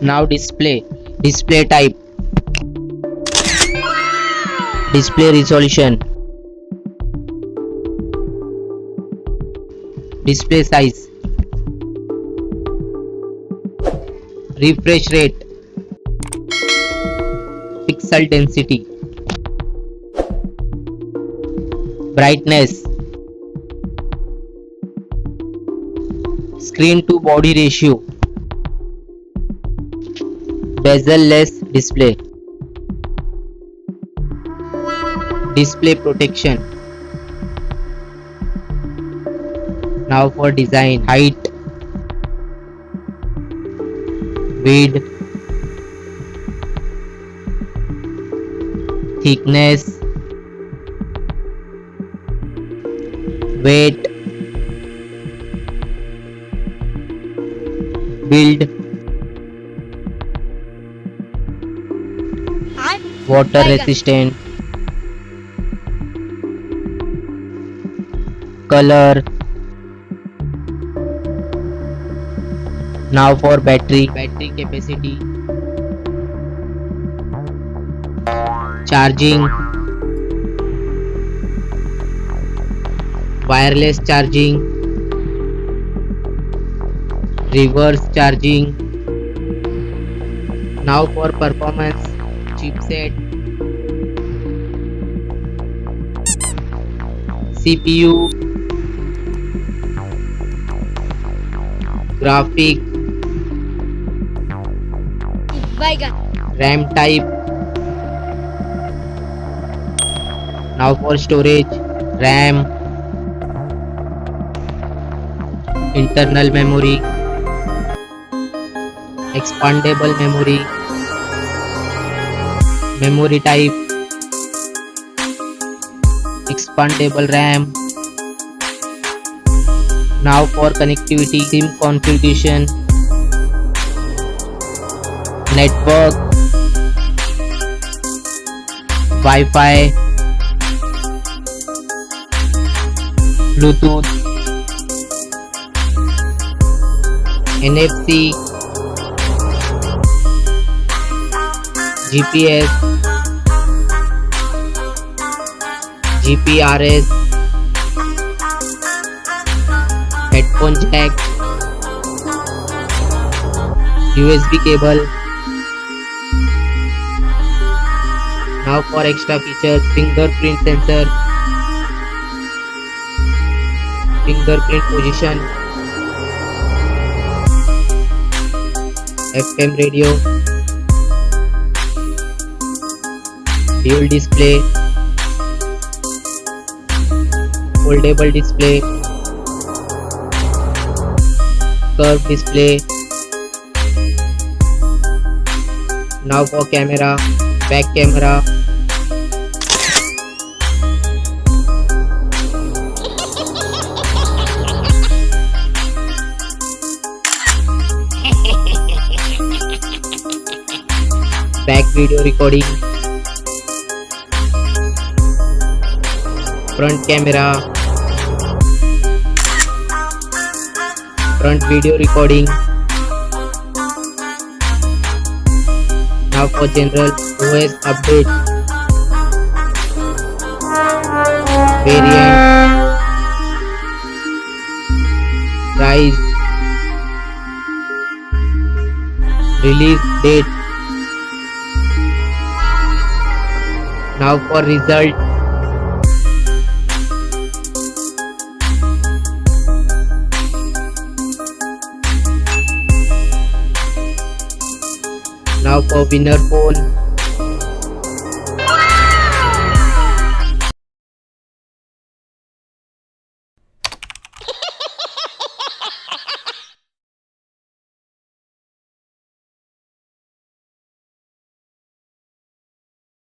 Now display type, display resolution, display size, refresh rate, pixel density, brightness, screen to body ratio, bezel-less display, display protection. Now for design, height, width, thickness, weight, build, water resistant, color. Now for battery capacity, charging, wireless charging, reverse charging. Now for performance, chipset, CPU, graphic, RAM type. Now for storage, RAM, internal memory, expandable memory, memory type, expandable RAM. Now for connectivity, SIM configuration, network, Wi-Fi, Bluetooth, NFC, GPS, GPRS, headphone jack, USB cable. Now for extra features, fingerprint sensor, fingerprint position, FM radio, dual display, foldable display, curved display. Now for camera, back camera, back video recording, front camera, front video recording. Now for general OS update, variant, price, release date. Now for result, now for winner phone,